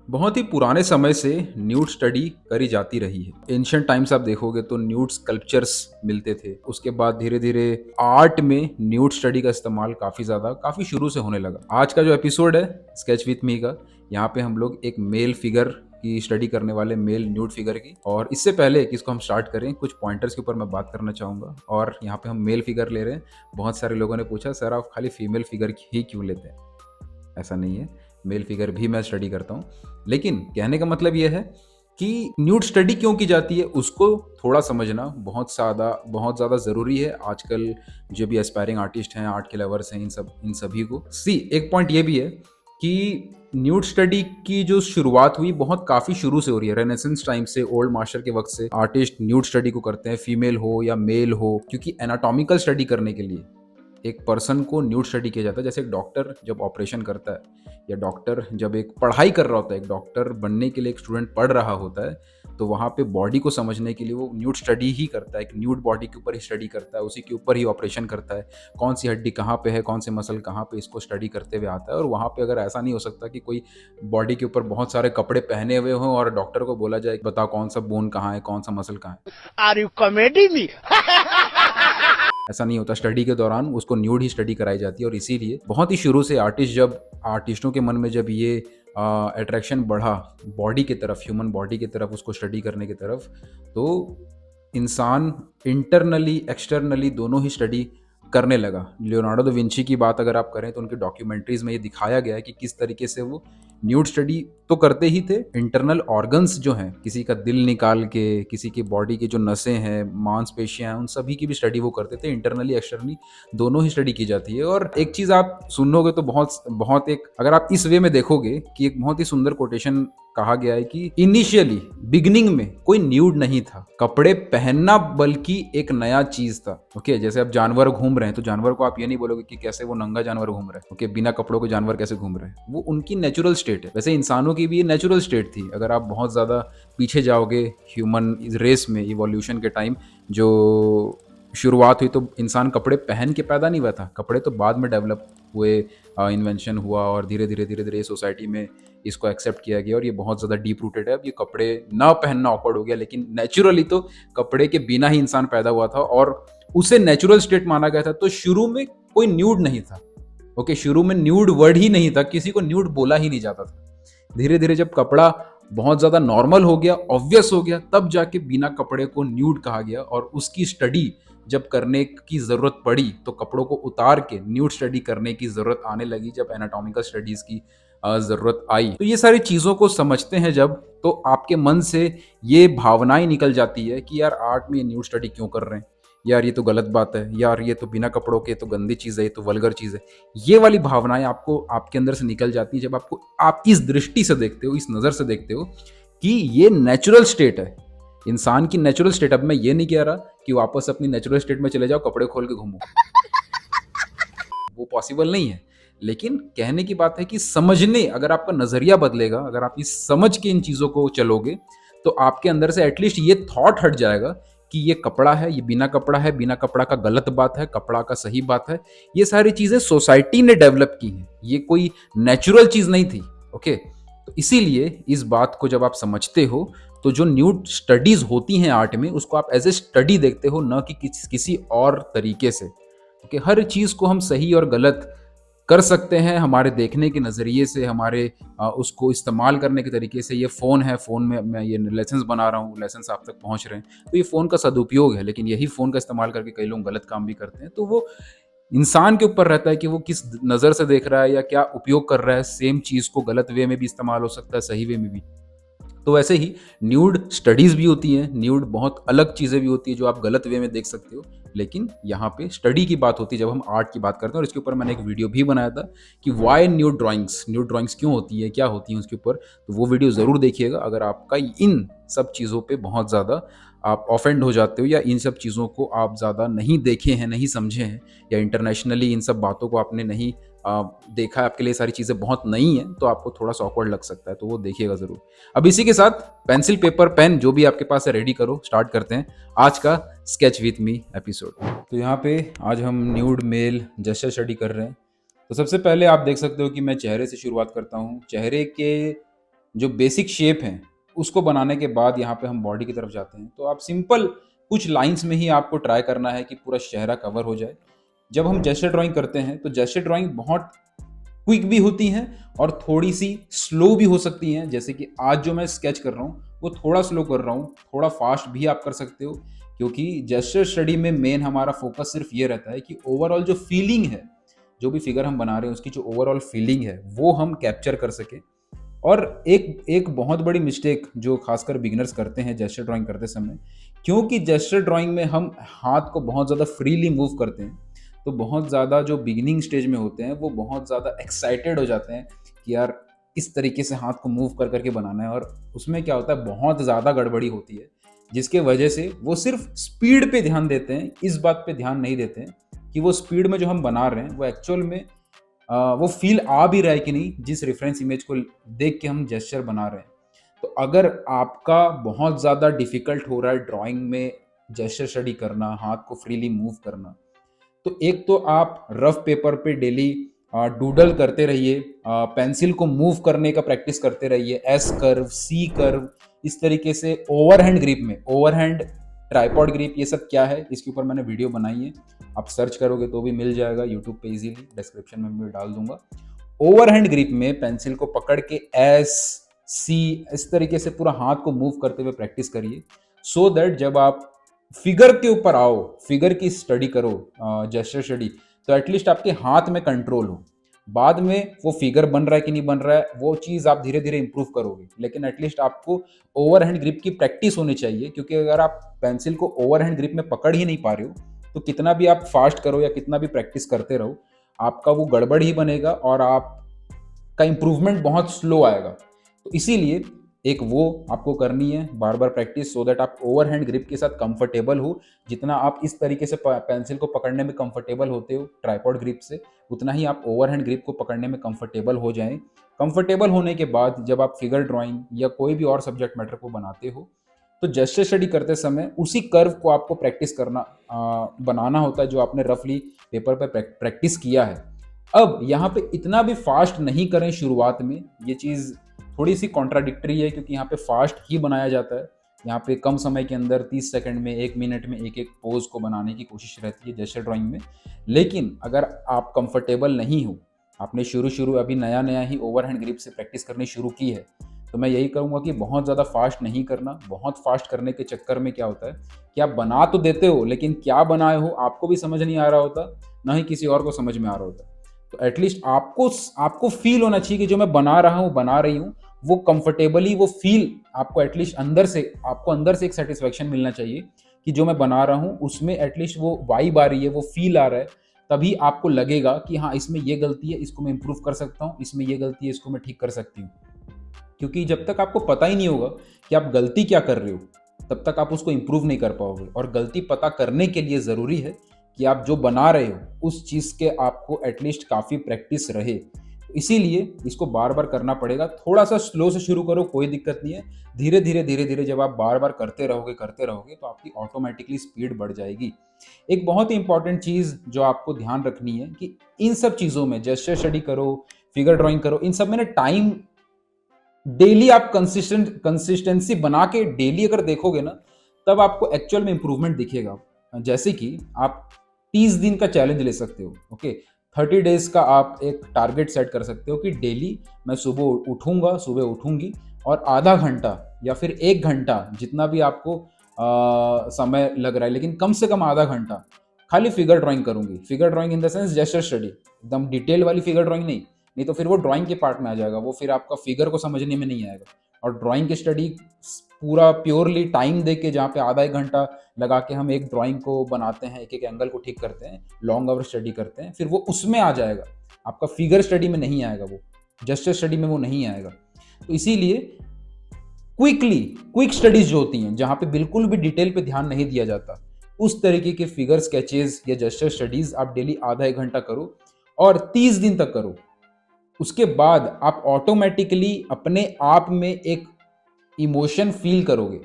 बहुत ही पुराने समय से न्यूड स्टडी करी जाती रही है। एंशियंट टाइम्स आप देखोगे तो न्यूड स्कल्पचर्स मिलते थे। उसके बाद धीरे धीरे आर्ट में न्यूड स्टडी का इस्तेमाल काफ़ी शुरू से होने लगा। आज का जो एपिसोड है स्केच विथ मी का, यहाँ पे हम लोग एक मेल फिगर की स्टडी करने वाले, मेल न्यूड फिगर की। और इससे पहले कि इसको हम स्टार्ट करें, कुछ पॉइंटर्स के ऊपर मैं बात करना चाहूँगा। और यहाँ पे हम मेल फिगर ले रहे हैं। बहुत सारे लोगों ने पूछा, सर आप खाली फीमेल फिगर ही क्यों लेते हैं? ऐसा नहीं है, मेल फिगर भी मैं स्टडी करता हूँ। लेकिन कहने का मतलब यह है कि न्यूड स्टडी क्यों की जाती है उसको थोड़ा समझना बहुत ज़्यादा ज़रूरी है आजकल। जो भी एस्पायरिंग आर्टिस्ट हैं, आर्ट के लवर्स हैं, इन सभी को एक पॉइंट ये भी है कि न्यूड स्टडी की जो शुरुआत हुई बहुत काफ़ी शुरू से हो रही है। रेनेसेंस टाइम से, ओल्ड मास्टर के वक्त से आर्टिस्ट न्यूड स्टडी को करते हैं, फीमेल हो या मेल हो, क्योंकि एनाटॉमिकल स्टडी करने के लिए एक पर्सन को न्यूड स्टडी किया जाता है। जैसे एक डॉक्टर जब ऑपरेशन करता है, या डॉक्टर जब एक पढ़ाई कर रहा होता है, एक डॉक्टर बनने के लिए एक स्टूडेंट पढ़ रहा होता है, तो वहाँ पे बॉडी को समझने के लिए वो न्यूड स्टडी ही करता है। एक न्यूड बॉडी के ऊपर ही स्टडी करता है, उसी के ऊपर ही ऑपरेशन करता है। कौन सी हड्डी कहाँ पे है, कौन से मसल कहाँ पे, इसको स्टडी करते हुए आता है। और वहाँ पे अगर ऐसा नहीं हो सकता कि कोई बॉडी के ऊपर बहुत सारे कपड़े पहने हुए हों और डॉक्टर को बोला जाए बताओ कौन सा बोन कहाँ है, कौन सा मसल कहाँ है। Are you comedy me? ऐसा नहीं होता। स्टडी के दौरान उसको न्यूड ही स्टडी कराई जाती है। और इसीलिए बहुत ही शुरू से आर्टिस्टों के मन में जब ये अट्रैक्शन बढ़ा बॉडी की तरफ, ह्यूमन बॉडी की तरफ, उसको स्टडी करने की तरफ, तो इंसान इंटरनली एक्सटर्नली दोनों ही स्टडी करने लगा। लियोनार्डो दा विंची की बात अगर आप करें तो उनकी डॉक्यूमेंट्रीज में ये दिखाया गया है कि किस तरीके से वो न्यूड स्टडी तो करते ही थे। इंटरनल ऑर्गन्स जो हैं, किसी का दिल निकाल के, किसी की बॉडी की जो नसें हैं, मांसपेशियां हैं, उन सभी की भी स्टडी वो करते थे। इंटरनली एक्सटर्नली दोनों ही स्टडी की जाती है। और एक चीज आप सुनोगे तो बहुत बहुत एक, अगर आप इस वे में देखोगे कि एक बहुत ही सुंदर कोटेशन कहा गया है कि इनिशियली, बिगिनिंग में कोई न्यूड नहीं था, कपड़े पहनना बल्कि एक नया चीज था। ओके, जैसे अब जानवर घूम रहे हैं तो जानवर को आप ये नहीं बोलोगे कि कैसे वो नंगा जानवर घूम रहा है। ओके, बिना कपड़ों के जानवर कैसे घूम रहे हैं, वो उनकी नेचुरल स्टेट है। वैसे इंसानों की भी ये नेचुरल स्टेट थी। अगर आप बहुत ज्यादा पीछे जाओगे ह्यूमन रेस में, इवोल्यूशन के टाइम जो शुरुआत हुई, तो इंसान कपड़े पहन के पैदा नहीं हुआ था। कपड़े तो बाद में डेवलप हुए, इन्वेंशन हुआ, और धीरे धीरे सोसाइटी में इसको एक्सेप्ट किया गया। और ये बहुत ज़्यादा डीप रूटेड है। अब ये कपड़े ना पहनना ऑकवर्ड हो गया, लेकिन नेचुरली तो कपड़े के बिना ही इंसान पैदा हुआ था और उसे नेचुरल स्टेट माना गया था। तो शुरू में कोई न्यूड नहीं था। ओके, शुरू में न्यूड वर्ड ही नहीं था, किसी को न्यूड बोला ही नहीं जाता था। धीरे धीरे जब कपड़ा बहुत ज़्यादा नॉर्मल हो गया, ऑब्वियस हो गया, तब जाके बिना कपड़े को न्यूड कहा गया। और उसकी स्टडी जब करने की ज़रूरत पड़ी तो कपड़ों को उतार के न्यूड स्टडी करने की ज़रूरत आने लगी, जब एनाटॉमिकल स्टडीज़ की ज़रूरत आई। तो ये सारी चीज़ों को समझते हैं जब, तो आपके मन से ये भावनाएं निकल जाती है कि यार आर्ट में ये न्यूड स्टडी क्यों कर रहे हैं, यार ये तो गलत बात है, यार ये तो बिना कपड़ों के तो गंदी चीज़ है, ये तो वल्गर चीज़ है। ये वाली भावनाएं आपको आपके अंदर से निकल जाती है जब आप इस दृष्टि से देखते हो, इस नज़र से देखते हो कि ये नेचुरल स्टेट है, इंसान की नेचुरल स्टेट। अब मैं ये नहीं कह रहा कि वापस अपनी नेचुरल स्टेट में चले जाओ, कपड़े खोल के घूमो, वो पॉसिबल नहीं है। लेकिन कहने की बात है कि समझने, अगर आपका नजरिया बदलेगा, अगर आप इस समझ के इन चीजों को चलोगे, तो आपके अंदर से एटलीस्ट ये थॉट हट जाएगा कि ये कपड़ा है, ये बिना कपड़ा है, बिना कपड़ा का गलत बात है, कपड़ा का सही बात है। ये सारी चीजें सोसाइटी ने डेवलप की हैं, ये कोई नेचुरल चीज नहीं थी। ओके, तो इसीलिए इस बात को जब आप समझते हो, तो जो न्यूड स्टडीज होती हैं आर्ट में, उसको आप एज ए स्टडी देखते हो, न कि किसी और तरीके से। कि हर चीज़ को हम सही और गलत कर सकते हैं हमारे देखने के नज़रिए से, हमारे उसको इस्तेमाल करने के तरीके से। ये फ़ोन है, फ़ोन में मैं ये लेसन्स बना रहा हूँ, लेसन्स आप तक पहुँच रहे हैं, तो ये फ़ोन का सदुपयोग है। लेकिन यही फ़ोन का इस्तेमाल करके कई लोग गलत काम भी करते हैं। तो वो इंसान के ऊपर रहता है कि वो किस नज़र से देख रहा है या क्या उपयोग कर रहा है। सेम चीज़ को गलत वे में भी इस्तेमाल हो सकता है, सही वे में भी। तो वैसे ही न्यूड स्टडीज़ भी होती हैं, न्यूड बहुत अलग चीज़ें भी होती है जो आप गलत वे में देख सकते हो। लेकिन यहाँ पे स्टडी की बात होती है जब हम आर्ट की बात करते हैं। और इसके ऊपर मैंने एक वीडियो भी बनाया था कि वाई न्यूड ड्राइंग्स क्यों होती है, क्या होती है उसके ऊपर। तो वो वीडियो ज़रूर देखिएगा अगर आपका इन सब चीज़ों पे बहुत ज़्यादा आप ऑफेंड हो जाते हो, या इन सब चीज़ों को आप ज़्यादा नहीं देखे हैं, नहीं समझे हैं, या इंटरनेशनली इन सब बातों को आपने नहीं देखा है, आपके लिए सारी चीज़ें बहुत नई हैं, तो आपको थोड़ा सा ऑकवर्ड लग सकता है। तो वो देखिएगा ज़रूर। अब इसी के साथ पेंसिल, पेपर, पेन जो भी आपके पास है रेडी करो, स्टार्ट करते हैं आज का स्केच विथ मी एपिसोड। तो यहाँ पे आज हम न्यूड मेल जेस्चर स्टडी कर रहे हैं। तो सबसे पहले आप देख सकते हो कि मैं चेहरे से शुरुआत करता हूँ। चेहरे के जो बेसिक शेप हैं उसको बनाने के बाद यहाँ पे हम बॉडी की तरफ जाते हैं। तो आप सिंपल कुछ लाइंस में ही आपको ट्राई करना है कि पूरा चेहरा कवर हो जाए। जब हम जेस्चर ड्राइंग करते हैं तो जेस्चर ड्राइंग बहुत क्विक भी होती हैं और थोड़ी सी स्लो भी हो सकती हैं। जैसे कि आज जो मैं स्केच कर रहा हूँ वो थोड़ा स्लो कर रहा हूँ, थोड़ा फास्ट भी आप कर सकते हो, क्योंकि जेस्चर स्टडी में मेन हमारा फोकस सिर्फ ये रहता है कि ओवरऑल जो फीलिंग है, जो भी फिगर हम बना रहे हैं उसकी जो ओवरऑल फीलिंग है वो हम कैप्चर कर सकें। और एक एक बहुत बड़ी मिस्टेक जो खासकर बिगिनर्स करते हैं जेस्चर ड्राइंग करते समय, क्योंकि जेस्चर ड्राइंग में हम हाथ को बहुत ज़्यादा फ्रीली मूव करते हैं, तो बहुत ज़्यादा जो बिगिनिंग स्टेज में होते हैं वो बहुत ज़्यादा एक्साइटेड हो जाते हैं कि यार इस तरीके से हाथ को मूव कर करके बनाना है। और उसमें क्या होता है, बहुत ज़्यादा गड़बड़ी होती है, जिसके वजह से वो सिर्फ स्पीड पे ध्यान देते हैं, इस बात पे ध्यान नहीं देते हैं कि वो स्पीड में जो हम बना रहे हैं वो एक्चुअल में वो फील आ भी रहा है कि नहीं, जिस रेफरेंस इमेज को देख के हम जेस्चर बना रहे हैं। तो अगर आपका बहुत ज़्यादा डिफिकल्ट हो रहा है ड्राइंग में जेस्चर स्टडी करना, हाथ को फ्रीली मूव करना, तो एक तो आप रफ पेपर पे डेली डूडल करते रहिए, पेंसिल को मूव करने का प्रैक्टिस करते रहिए, एस कर्व, सी कर्व, इस तरीके से ओवरहैंड ग्रिप में, ओवरहैंड ट्राइपॉड ग्रिप, ये सब क्या है इसके ऊपर मैंने वीडियो बनाई है, आप सर्च करोगे तो भी मिल जाएगा यूट्यूब पे इजीली, डिस्क्रिप्शन में भी डाल दूंगा। ओवरहैंड ग्रिप में पेंसिल को पकड़ के एस सी इस तरीके से पूरा हाथ को मूव करते हुए प्रैक्टिस करिए, सो दैट जब आप फिगर के ऊपर आओ, फिगर की स्टडी करो, जेस्चर स्टडी, तो एटलीस्ट आपके हाथ में कंट्रोल हो। बाद में वो फिगर बन रहा है कि नहीं बन रहा है वो चीज़ आप धीरे धीरे इंप्रूव करोगे, लेकिन एटलीस्ट आपको ओवरहैंड ग्रिप की प्रैक्टिस होनी चाहिए। क्योंकि अगर आप पेंसिल को ओवरहैंड ग्रिप में पकड़ ही नहीं पा रहे हो तो कितना भी आप फास्ट करो या कितना भी प्रैक्टिस करते रहो, आपका वो गड़बड़ ही बनेगा और आपका इंप्रूवमेंट बहुत स्लो आएगा। तो इसीलिए एक वो आपको करनी है बार बार प्रैक्टिस, सो दैट आप ओवरहैंड ग्रिप के साथ कंफर्टेबल हो। जितना आप इस तरीके से पेंसिल को पकड़ने में कंफर्टेबल होते हो ट्राइपॉड ग्रिप से, उतना ही आप ओवरहैंड ग्रिप को पकड़ने में कंफर्टेबल हो जाएं। कंफर्टेबल होने के बाद जब आप फिगर ड्राइंग या कोई भी और सब्जेक्ट मैटर को बनाते हो तो जेस्चर स्टडी करते समय उसी कर्व को आपको प्रैक्टिस करना बनाना होता है जो आपने रफली पेपर पर प्रैक्टिस किया है। अब यहाँ पे इतना भी फास्ट नहीं करें शुरुआत में, ये चीज़ थोड़ी सी कॉन्ट्राडिक्टरी है, क्योंकि यहाँ पे फास्ट ही बनाया जाता है। यहाँ पे कम समय के अंदर 30 सेकंड में, 1 मिनट में एक एक पोज को बनाने की कोशिश रहती है जेस्चर ड्राइंग में। लेकिन अगर आप कंफर्टेबल नहीं हो, आपने शुरू अभी नया नया ही ओवरहैंड ग्रिप से प्रैक्टिस करनी शुरू की है, तो मैं यही कहूँगा कि बहुत ज़्यादा फास्ट नहीं करना। बहुत फास्ट करने के चक्कर में क्या होता है कि आप बना तो देते हो लेकिन क्या बनाए हो आपको भी समझ नहीं आ रहा होता, ना ही किसी और को समझ में आ रहा होता। तो एटलीस्ट आपको फील होना चाहिए कि जो मैं बना रहा हूँ, बना रही हूँ, वो कंफर्टेबली वो फील आपको एटलीस्ट अंदर से एक सेटिस्फेक्शन मिलना चाहिए कि जो मैं बना रहा हूँ उसमें एटलीस्ट वो वाइब आ रही है, वो फील आ रहा है। तभी आपको लगेगा कि हाँ इसमें ये गलती है, इसको मैं इंप्रूव कर सकता हूँ, इसमें ये गलती है, इसको मैं ठीक कर सकती हूँ। क्योंकि जब तक आपको पता ही नहीं होगा कि आप गलती क्या कर रहे हो, तब तक आप उसको इंप्रूव नहीं कर पाओगे। और गलती पता करने के लिए ज़रूरी है कि आप जो बना रहे हो उस चीज़ के आपको एटलीस्ट काफ़ी प्रैक्टिस रहे। इसीलिए इसको बार बार करना पड़ेगा। थोड़ा सा स्लो से शुरू करो, कोई दिक्कत नहीं है। धीरे धीरे जब आप बार बार करते रहोगे तो आपकी ऑटोमेटिकली स्पीड बढ़ जाएगी। एक बहुत ही इंपॉर्टेंट चीज़ जो आपको ध्यान रखनी है कि इन सब चीज़ों में, जेस्चर स्टडी करो, फिगर ड्राइंग करो, इन सब में ना टाइम डेली आप कंसिस्टेंसी बना के डेली अगर देखोगे ना, तब आपको एक्चुअल में इंप्रूवमेंट दिखेगा। जैसे कि आप 30 दिन का चैलेंज ले सकते हो, ओके, 30 डेज का आप एक टारगेट सेट कर सकते हो कि डेली मैं सुबह उठूंगी और आधा घंटा या फिर 1 घंटा, जितना भी आपको समय लग रहा है, लेकिन कम से कम आधा घंटा खाली फिगर ड्राइंग करूंगी। Figure drawing in the sense gesture study, एकदम डिटेल वाली फिगर ड्राइंग नहीं तो फिर वो ड्राइंग के पार्ट में आ जाएगा, वो फिर आपका फिगर को समझने में नहीं आएगा। और ड्राइंग की स्टडी पूरा प्योरली टाइम दे के, जहाँ पे आधा 1 घंटा लगा के हम एक ड्राइंग को बनाते हैं, एक एक एंगल को ठीक करते हैं, लॉन्ग आवर स्टडी करते हैं, फिर वो उसमें आ जाएगा। आपका फिगर स्टडी में नहीं आएगा, वो जेस्चर स्टडी में वो नहीं आएगा। तो इसीलिए क्विक स्टडीज जो होती हैं, जहाँ पे बिल्कुल भी डिटेल पे ध्यान नहीं दिया जाता, उस तरीके के फिगर स्केचेस या जेस्चर स्टडीज आप डेली आधा 1 घंटा करो और 30 दिन तक करो। उसके बाद आप ऑटोमेटिकली अपने आप में एक इमोशन फील करोगे।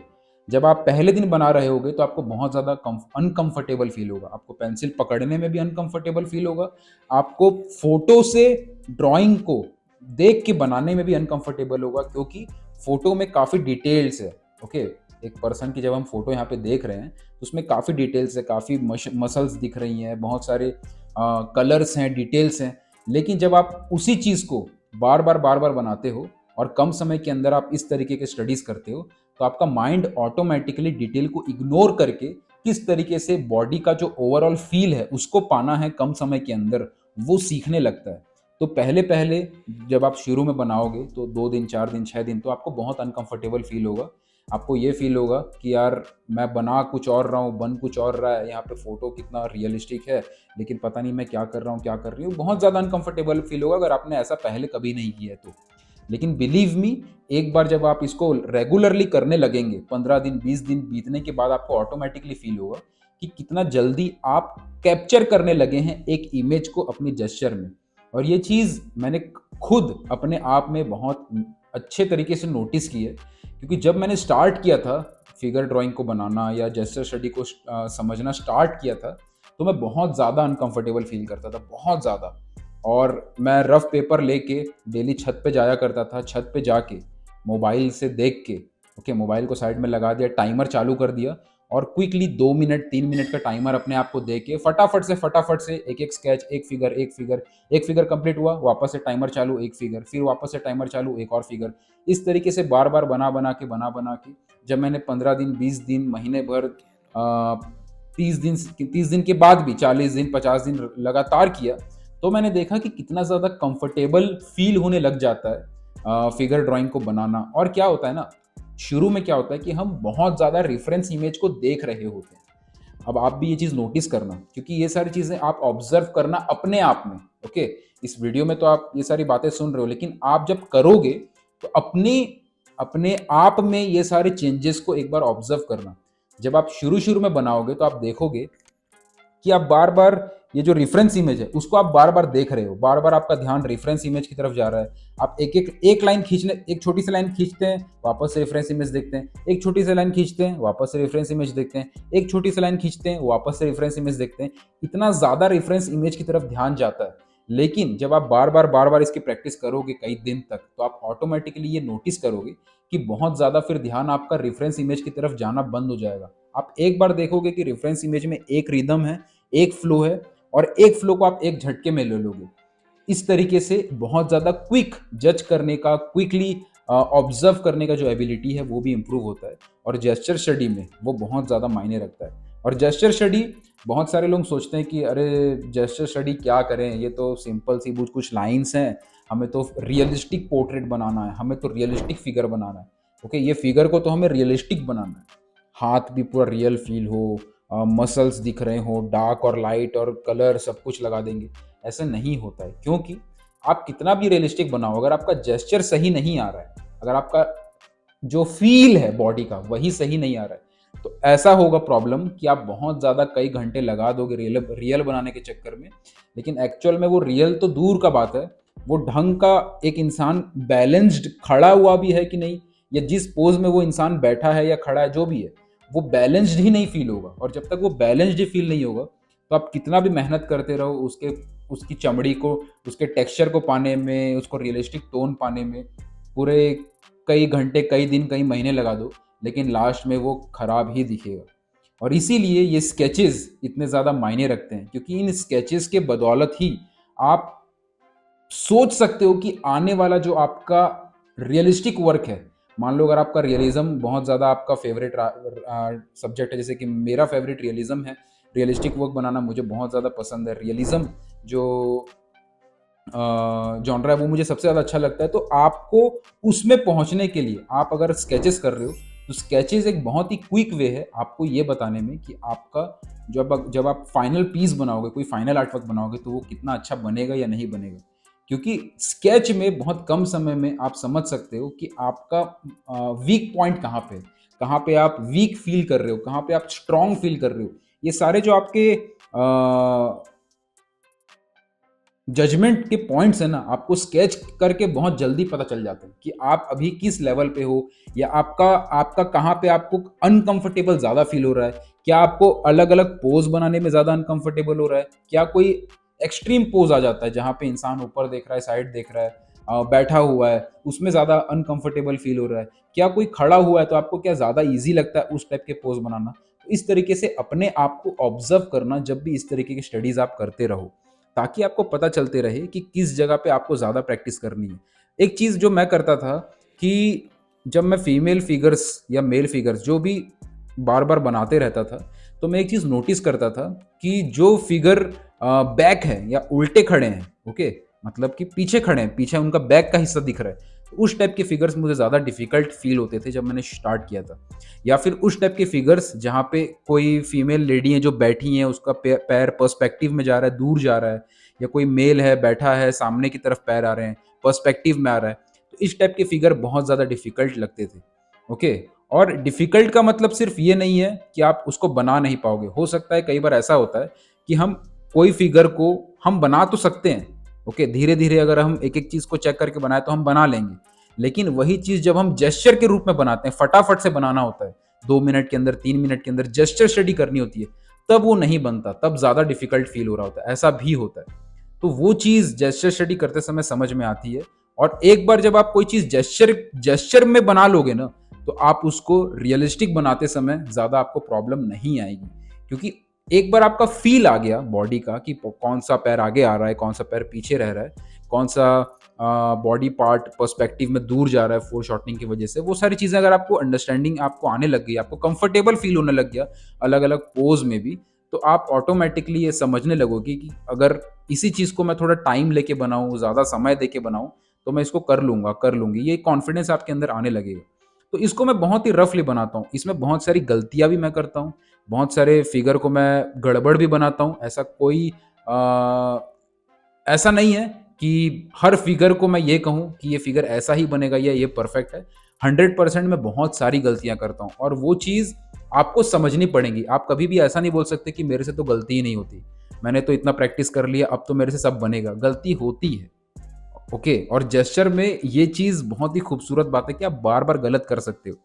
जब आप पहले दिन बना रहे होगे तो आपको बहुत ज़्यादा अनकंफर्टेबल फील होगा, आपको पेंसिल पकड़ने में भी अनकंफर्टेबल फील होगा, आपको फोटो से ड्राइंग को देख के बनाने में भी अनकंफर्टेबल होगा, क्योंकि फोटो में काफ़ी डिटेल्स है। ओके, एक पर्सन की जब हम फोटो यहाँ पे देख रहे हैं तो उसमें काफ़ी डिटेल्स है, काफ़ी मसल्स दिख रही हैं, बहुत सारे कलर्स हैं, डिटेल्स हैं। लेकिन जब आप उसी चीज़ को बार बार बनाते हो और कम समय के अंदर आप इस तरीके के स्टडीज़ करते हो, तो आपका माइंड ऑटोमेटिकली डिटेल को इग्नोर करके किस तरीके से बॉडी का जो ओवरऑल फील है उसको पाना है कम समय के अंदर, वो सीखने लगता है। तो पहले पहले जब आप शुरू में बनाओगे तो 2 दिन, 4 दिन, 6 दिन तो आपको बहुत अनकंफर्टेबल फील होगा। आपको ये फील होगा कि यार मैं बना कुछ और रहा हूँ, बन कुछ और रहा है, यहाँ पे फोटो कितना रियलिस्टिक है, लेकिन पता नहीं मैं क्या कर रहा हूँ, क्या कर रही हूँ। बहुत ज़्यादा अनकंफर्टेबल फील होगा अगर आपने ऐसा पहले कभी नहीं किया है तो। लेकिन बिलीव मी, एक बार जब आप इसको रेगुलरली करने लगेंगे, 15 दिन, 20 दिन बीतने के बाद आपको ऑटोमेटिकली फील होगा कि कितना जल्दी आप कैप्चर करने लगे हैं एक इमेज को अपनी जेस्चर में। और ये चीज़ मैंने खुद अपने आप में बहुत अच्छे तरीके से नोटिस की है, क्योंकि जब मैंने स्टार्ट किया था फिगर ड्राइंग को बनाना या जेस्चर स्टडी को समझना स्टार्ट किया था, तो मैं बहुत ज़्यादा अनकंफर्टेबल फील करता था, बहुत ज़्यादा। और मैं रफ पेपर लेके डेली छत पे जाया करता था। छत पे जाके मोबाइल से देख के, ओके, मोबाइल को साइड में लगा दिया, टाइमर चालू कर दिया और क्विकली 2 मिनट 3 मिनट का टाइमर अपने आप को दे के फटाफट से एक एक स्केच, एक फिगर कंप्लीट हुआ, वापस से टाइमर चालू, एक फिगर, फिर वापस से टाइमर चालू, एक और फिगर। इस तरीके से बार बार बना बना के जब मैंने 15 दिन, 20 दिन, महीने भर, 30 दिन के बाद भी 40 दिन, 50 दिन लगातार किया, तो मैंने देखा कि कितना ज़्यादा कंफर्टेबल फील होने लग जाता है फिगर ड्राइंग को बनाना। और क्या होता है ना, शुरू में क्या होता है कि हम बहुत ज़्यादा रेफरेंस इमेज को देख रहे होते हैं। अब आप भी ये चीज़ नोटिस करना, क्योंकि ये सारी चीज़ें आप ऑब्जर्व करना अपने आप में। ओके, इस वीडियो में तो आप ये सारी बातें सुन रहे हो, लेकिन आप जब करोगे तो अपने अपने आप में ये सारे चेंजेस को एक बार ऑब्जर्व करना। जब आप शुरू शुरू में बनाओगे तो आप देखोगे कि आप बार बार ये जो रेफरेंस इमेज है उसको आप बार बार देख रहे हो, बार बार आपका ध्यान रेफरेंस इमेज की तरफ जा रहा है। आप एक लाइन खींचने, एक छोटी सी लाइन खींचते हैं, वापस से रेफरेंस इमेज देखते हैं, एक छोटी सी लाइन खींचते हैं, वापस से रेफरेंस इमेज देखते हैं, एक छोटी सी लाइन खींचते हैं, वापस से रेफरेंस इमेज देखते हैं। इतना ज़्यादा रेफरेंस इमेज की तरफ ध्यान जाता है। लेकिन जब आप बार बार इसकी प्रैक्टिस करोगे कई दिन तक, तो आप ऑटोमेटिकली ये नोटिस करोगे कि बहुत ज़्यादा फिर ध्यान आपका रेफरेंस इमेज की तरफ जाना बंद हो जाएगा। आप एक बार देखोगे कि रेफरेंस इमेज में एक रिदम है, एक फ्लो है, और एक फ्लो को आप एक झटके में ले लोगे। इस तरीके से बहुत ज़्यादा क्विक जज करने का, क्विकली ऑब्जर्व करने का जो एबिलिटी है वो भी इम्प्रूव होता है। और जेस्चर स्टडी में वो बहुत ज़्यादा मायने रखता है। और जेस्चर स्टडी, बहुत सारे लोग सोचते हैं कि अरे जेस्चर स्टडी क्या करें, ये तो सिंपल सी कुछ लाइन्स हैं, हमें तो रियलिस्टिक पोर्ट्रेट बनाना है, हमें तो रियलिस्टिक फिगर बनाना है। ओके, ये फिगर को तो हमें रियलिस्टिक बनाना है, हाथ भी पूरा रियल फील हो, मसल्स दिख रहे हो, डार्क और लाइट और कलर सब कुछ लगा देंगे। ऐसा नहीं होता है, क्योंकि आप कितना भी रियलिस्टिक बनाओ, अगर आपका जेस्चर सही नहीं आ रहा है, अगर आपका जो फील है बॉडी का वही सही नहीं आ रहा है, तो ऐसा होगा प्रॉब्लम कि आप बहुत ज़्यादा कई घंटे लगा दोगे रियल बनाने के चक्कर में। लेकिन एक्चुअल में वो रियल तो दूर का बात है, वो ढंग का एक इंसान बैलेंस्ड खड़ा हुआ भी है कि नहीं, या जिस पोज में वो इंसान बैठा है या खड़ा है, जो भी है, वो बैलेंस्ड ही नहीं फील होगा। और जब तक वो बैलेंस्ड ही फील नहीं होगा, तो आप कितना भी मेहनत करते रहो उसकी चमड़ी को, उसके टेक्सचर को पाने में, उसको रियलिस्टिक टोन पाने में, पूरे कई घंटे, कई दिन, कई महीने लगा दो, लेकिन लास्ट में वो खराब ही दिखेगा। और इसीलिए ये स्केचेस इतने ज़्यादा मायने रखते हैं, क्योंकि इन स्केचेस के बदौलत ही आप सोच सकते हो कि आने वाला जो आपका रियलिस्टिक वर्क है, मान लो अगर आपका रियलिज्म बहुत ज़्यादा आपका फेवरेट सब्जेक्ट है, जैसे कि मेरा फेवरेट रियलिज्म है, रियलिस्टिक वर्क बनाना मुझे बहुत ज़्यादा पसंद है। रियलिज्म जो जॉनरा है वो मुझे सबसे ज़्यादा अच्छा लगता है। तो आपको उसमें पहुंचने के लिए आप अगर स्केचेस कर रहे हो, तो स्केचेस एक बहुत ही क्विक वे है आपको ये बताने में कि आपका जब आप फाइनल पीस बनाओगे, कोई फाइनल आर्टवर्क बनाओगे, तो वो कितना अच्छा बनेगा या नहीं बनेगा। क्योंकि स्केच में बहुत कम समय में आप समझ सकते हो कि आपका वीक पॉइंट कहाँ पे आप वीक फील कर रहे हो, कहाँ पे आप स्ट्रांग फील कर रहे हो। ये सारे जो आपके जजमेंट के पॉइंट्स है ना, आपको स्केच करके बहुत जल्दी पता चल जाते हैं कि आप अभी किस लेवल पे हो, या आपका आपका कहाँ पे आपको अनकंफर्टेबल ज़्यादा फील हो रहा है। क्या आपको अलग अलग पोज बनाने में ज़्यादा अनकंफर्टेबल हो रहा है, क्या कोई एक्सट्रीम पोज आ जाता है जहाँ पे इंसान ऊपर देख रहा है, साइड देख रहा है, बैठा हुआ है उसमें ज़्यादा अनकंफर्टेबल फील हो रहा है, क्या कोई खड़ा हुआ है तो आपको क्या ज़्यादा ईजी लगता है उस टाइप के पोज बनाना। तो इस तरीके से अपने आप को ऑब्जर्व करना जब भी इस तरीके की स्टडीज़ आप करते रहो, ताकि आपको पता चलते रहे कि किस जगह पे आपको ज़्यादा प्रैक्टिस करनी है। एक चीज़ जो मैं करता था कि जब मैं फीमेल फिगर्स या मेल फिगर्स जो भी बार-बार बनाते रहता था, तो मैं एक चीज़ नोटिस करता था कि जो फिगर बैक है या उल्टे खड़े हैं, ओके? मतलब कि पीछे खड़े हैं, पीछे उनका बैक का हिस्सा दिख रहा है। तो उस टाइप के फिगर्स मुझे ज़्यादा डिफ़िकल्ट फ़ील होते थे जब मैंने स्टार्ट किया था। या फिर उस टाइप के फिगर्स जहाँ पे कोई फीमेल लेडी है जो बैठी है, उसका पैर पर्सपेक्टिव में जा रहा है, दूर जा रहा है, या कोई मेल है, बैठा है, सामने की तरफ पैर आ रहे हैं, पर्सपेक्टिव में आ रहा है। तो इस टाइप के फिगर बहुत ज़्यादा डिफ़िकल्ट लगते थे, ओके? और डिफ़िकल्ट का मतलब सिर्फ़ ये नहीं है कि आप उसको बना नहीं पाओगे। हो सकता है कई बार ऐसा होता है कि हम कोई फिगर को हम बना तो सकते हैं, ओके, धीरे-धीरे अगर हम एक-एक चीज़ को चेक करके बनाएँ तो हम बना लेंगे। लेकिन वही चीज़ जब हम जेस्चर के रूप में बनाते हैं, फटाफट से बनाना होता है, 2 मिनट के अंदर, 3 मिनट के अंदर जेस्चर स्टडी करनी होती है, तब वो नहीं बनता, तब ज़्यादा डिफ़िकल्ट फ़ील हो रहा होता है, ऐसा भी होता है। तो वो चीज़ जेस्चर स्टडी करते समय समझ में आती है, और एक बार जब आप कोई चीज़ जेस्चर जेस्चर में बना लोगे ना, तो आप उसको रियलिस्टिक बनाते समय ज़्यादा आपको प्रॉब्लम नहीं आएगी। क्योंकि एक बार आपका फ़ील आ गया बॉडी का कि कौन-सा पैर आगे आ रहा है, कौन-सा पैर पीछे रह रहा है, कौन-सा बॉडी पार्ट पर्सपेक्टिव में दूर जा रहा है फोरशॉर्टनिंग की वजह से, वो सारी चीज़ें अगर आपको अंडरस्टैंडिंग आपको आने लग गई, आपको कंफर्टेबल फ़ील होने लग गया अलग-अलग पोज़ में भी, तो आप ऑटोमैटिकली ये समझने लगोगे कि अगर इसी चीज़ को मैं थोड़ा टाइम लेके बनाऊँ, ज़्यादा समय देके बनाऊँ, तो मैं इसको कर लूँगा, कर लूँगी। ये कॉन्फिडेंस आपके अंदर आने लगेगा। तो इसको मैं बहुत ही रफ़ली बनाता हूँ। इसमें बहुत सारी गलतियाँ भी मैं करता हूँ, बहुत सारे फिगर को मैं गड़बड़ भी बनाता हूँ। ऐसा नहीं है कि हर फिगर को मैं ये कहूँ कि ये फिगर ऐसा ही बनेगा या ये परफेक्ट है। 100% मैं बहुत सारी गलतियाँ करता हूँ, और वो चीज़ आपको समझनी पड़ेगी। आप कभी भी ऐसा नहीं बोल सकते कि मेरे से तो गलती ही नहीं होती। मैंने तो इतना प्रैक्टिस कर लिया, अब तो मेरे से सब बनेगा। गलती होती है, ओके? और जेस्चर में ये चीज़ बहुत ही खूबसूरत बात है कि आप बार-बार गलत कर सकते हो।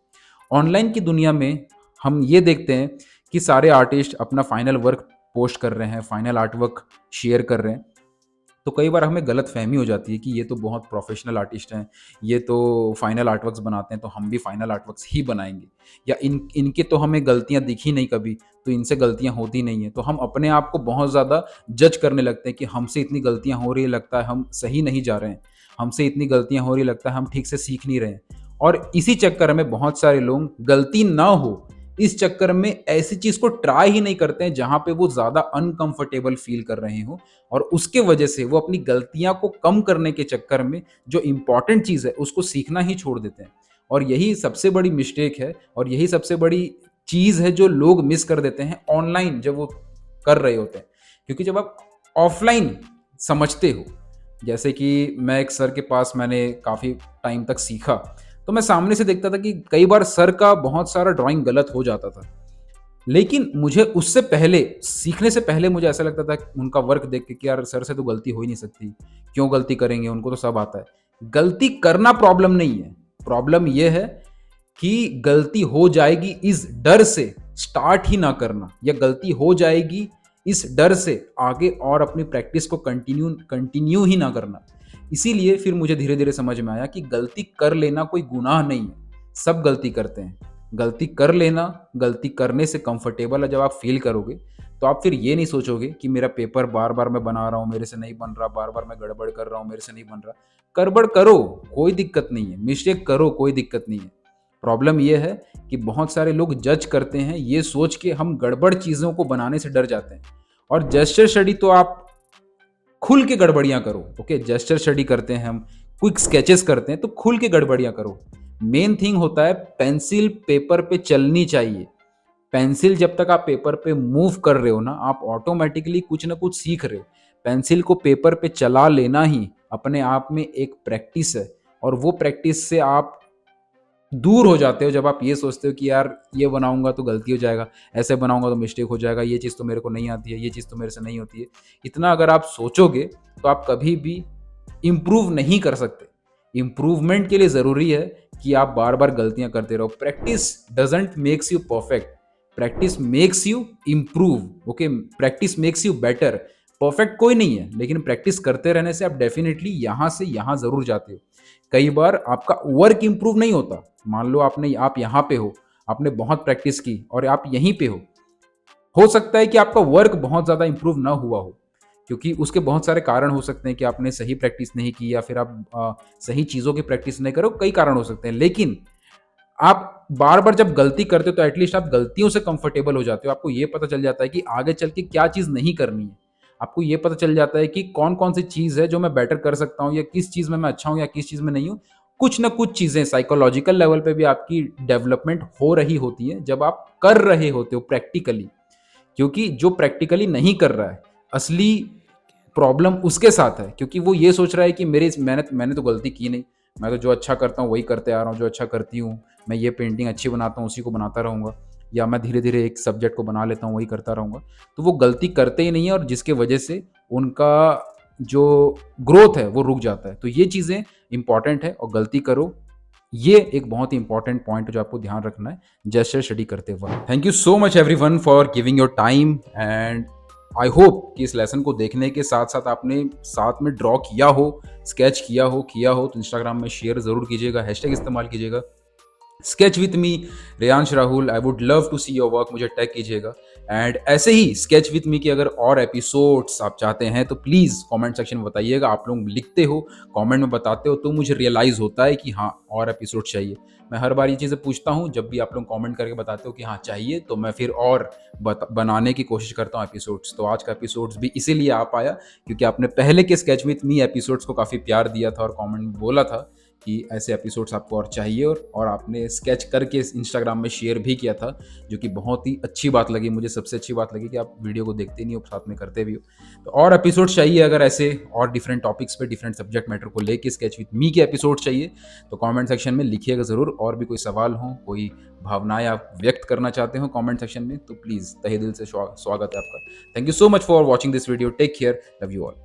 ऑनलाइन की दुनिया में हम ये देखते हैं कि सारे आर्टिस्ट अपना फाइनल वर्क पोस्ट कर रहे हैं, फाइनल आर्ट वर्क शेयर कर रहे हैं। तो कई बार हमें गलतफ़हमी हो जाती है कि ये तो बहुत प्रोफ़ेशनल आर्टिस्ट हैं, ये तो फाइनल आर्टवर्क्स बनाते हैं, तो हम भी फाइनल आर्टवर्क्स ही बनाएँगे, या इनके तो हमें गलतियाँ दिखी नहीं कभी, तो इनसे गलतियाँ होती नहीं हैं। तो हम अपने आप को बहुत ज़्यादा जज करने लगते हैं कि हमसे इतनी गलतियाँ हो रही है, लगता है हम सही नहीं जा रहे हैं, हमसे इतनी गलतियाँ हो रही है, लगता है हम ठीक से सीख नहीं रहे हैं। और इसी चक्कर में बहुत सारे लोग गलती ना हो, इस चक्कर में ऐसी चीज़ को ट्राई ही नहीं करते हैं जहाँ पे वो ज़्यादा अनकंफर्टेबल फ़ील कर रहे हों, और उसके वजह से वो अपनी गलतियाँ को कम करने के चक्कर में जो इम्पोर्टेंट चीज़ है उसको सीखना ही छोड़ देते हैं। और यही सबसे बड़ी मिस्टेक है, और यही सबसे बड़ी चीज़ है जो लोग मिस कर देते हैं ऑनलाइन जब वो कर रहे होते हैं। क्योंकि जब आप ऑफ़लाइन समझते हो, जैसे कि मैं एक सर के पास मैंने काफ़ी टाइम तक सीखा, तो मैं सामने से देखता था कि कई बार सर का बहुत सारा ड्राइंग गलत हो जाता था। लेकिन मुझे उससे पहले, सीखने से पहले मुझे ऐसा लगता था उनका वर्क देख के कि यार सर से तो गलती हो ही नहीं सकती, क्यों गलती करेंगे, उनको तो सब आता है। गलती करना प्रॉब्लम नहीं है, प्रॉब्लम ये है कि गलती हो जाएगी इस डर से स्टार्ट ही ना करना, या गलती हो जाएगी इस डर से आगे और अपनी प्रैक्टिस को कंटिन्यू ही ना करना। इसीलिए फिर मुझे धीरे-धीरे समझ में आया कि गलती कर लेना कोई गुनाह नहीं है, सब गलती करते हैं। गलती कर लेना, गलती करने से कंफर्टेबल है जब आप फ़ील करोगे, तो आप फिर ये नहीं सोचोगे कि मेरा पेपर बार-बार मैं बना रहा हूँ, मेरे से नहीं बन रहा, बार-बार मैं गड़बड़ कर रहा हूँ, मेरे से नहीं बन रहा। गड़बड़ करो, कोई दिक्कत नहीं है, मिस्टेक करो, कोई दिक्कत नहीं है। प्रॉब्लम ये है कि बहुत सारे लोग जज करते हैं, ये सोच के हम गड़बड़ चीज़ों को बनाने से डर जाते हैं। और जेस्चर स्टडी तो आप खुल के गड़बड़ियाँ करो, ओके? जेस्चर स्टडी करते हैं हम, क्विक स्केचेस करते हैं, तो खुल के गड़बड़ियाँ करो। मेन थिंग होता है पेंसिल पेपर पे चलनी चाहिए। पेंसिल जब तक आप पेपर पे मूव कर रहे हो ना, आप ऑटोमैटिकली कुछ ना कुछ सीख रहे हो। पेंसिल को पेपर पे चला लेना ही अपने आप में एक प्रैक्टिस है, और वो प्रैक्टिस से आप दूर हो जाते हो जब आप ये सोचते हो कि यार ये बनाऊँगा तो गलती हो जाएगा, ऐसे बनाऊँगा तो मिस्टेक हो जाएगा, ये चीज़ तो मेरे को नहीं आती है, ये चीज़ तो मेरे से नहीं होती है। इतना अगर आप सोचोगे तो आप कभी भी इम्प्रूव नहीं कर सकते। इम्प्रूवमेंट के लिए ज़रूरी है कि आप बार-बार गलतियाँ करते रहो। Practice doesn't makes you perfect, practice makes you improve, okay? Practice makes you better. Perfect कोई नहीं है, लेकिन प्रैक्टिस करते रहने से आप डेफिनेटली यहाँ से यहाँ ज़रूर जाते हो। कई बार आपका वर्क इम्प्रूव नहीं होता। मान लो आप यहाँ पे हो, आपने बहुत प्रैक्टिस की और आप यहीं पे हो सकता है कि आपका वर्क बहुत ज़्यादा इम्प्रूव ना हुआ हो, क्योंकि उसके बहुत सारे कारण हो सकते हैं कि आपने सही प्रैक्टिस नहीं की या फिर आप सही चीज़ों की प्रैक्टिस नहीं करो, कई कारण हो सकते हैं। लेकिन आप बार-बार जब गलती करते हो तो एटलीस्ट आप गलतियों से कंफर्टेबल हो जाते हो। आपको ये पता चल जाता है कि आगे चल के क्या चीज़ नहीं करनी है। आपको ये पता चल जाता है कि कौन-कौन सी चीज़ है जो मैं बेटर कर सकता हूँ या किस चीज़ में मैं अच्छा हूँ या किस चीज़ में नहीं हूँ। कुछ ना कुछ चीज़ें साइकोलॉजिकल लेवल पे भी आपकी डेवलपमेंट हो रही होती है जब आप कर रहे होते हो प्रैक्टिकली। क्योंकि जो प्रैक्टिकली नहीं कर रहा है, असली प्रॉब्लम उसके साथ है, क्योंकि वो ये सोच रहा है कि मेरे इस मैंने तो गलती की नहीं। मैं तो जो अच्छा करता हूँ वही करते आ रहा हूँ, जो अच्छा करती हूँ, मैं ये पेंटिंग अच्छी बनाता हूँ उसी को बनाता रहूँगा, या मैं धीरे-धीरे एक सब्जेक्ट को बना लेता हूँ वही करता रहूँगा। तो वो गलती करते ही नहीं है और जिसके वजह से उनका जो ग्रोथ है वो रुक जाता है। तो ये चीज़ें इम्पोर्टेंट है और गलती करो, ये एक बहुत ही इंपॉर्टेंट पॉइंट है जो आपको ध्यान रखना है जेस्चर स्टडी करते वक्त। Thank you so much everyone for giving your time and I hope कि इस लेसन को देखने के साथ साथ आपने साथ में ड्रॉ किया हो, स्केच किया हो तो इंस्टाग्राम में शेयर ज़रूर कीजिएगा, हैशटैग इस्तेमाल कीजिएगा sketch with me Reyansh Rahul. I would love to see your work, मुझे टैग कीजिएगा। एंड ऐसे ही स्केच विथ मी के अगर और एपिसोड्स आप चाहते हैं तो प्लीज़ कमेंट सेक्शन में बताइएगा। आप लोग लिखते हो, कमेंट में बताते हो तो मुझे रियलाइज़ होता है कि हाँ और एपिसोड चाहिए। मैं हर बार ये चीज़ें पूछता हूँ, जब भी आप लोग कमेंट करके बताते हो कि हाँ चाहिए तो मैं फिर और बनाने की कोशिश करता हूँ एपिसोड्स। तो आज का एपिसोड्स भी इसीलिए आ पाया क्योंकि आपने पहले के स्केच विथ मी एपिसोड्स को काफ़ी प्यार दिया था और कमेंट में बोला था कि ऐसे एपिसोड्स आपको और चाहिए, और आपने स्केच करके इंस्टाग्राम में शेयर भी किया था, जो कि बहुत ही अच्छी बात लगी मुझे। सबसे अच्छी बात लगी कि आप वीडियो को देखते नहीं हो, साथ में करते भी हो। तो और एपिसोड्स चाहिए अगर ऐसे और डिफरेंट टॉपिक्स पे, डिफरेंट सब्जेक्ट मैटर को लेके स्केच विथ मी के एपिसोड चाहिए तो कमेंट सेक्शन में लिखिएगा ज़रूर। और भी कोई सवाल हो, कोई भावनाएं आप व्यक्त करना चाहते हो कमेंट सेक्शन में तो प्लीज़ तहे दिल से स्वागत है आपका। Thank you so much for watching this video. Take care, love you all.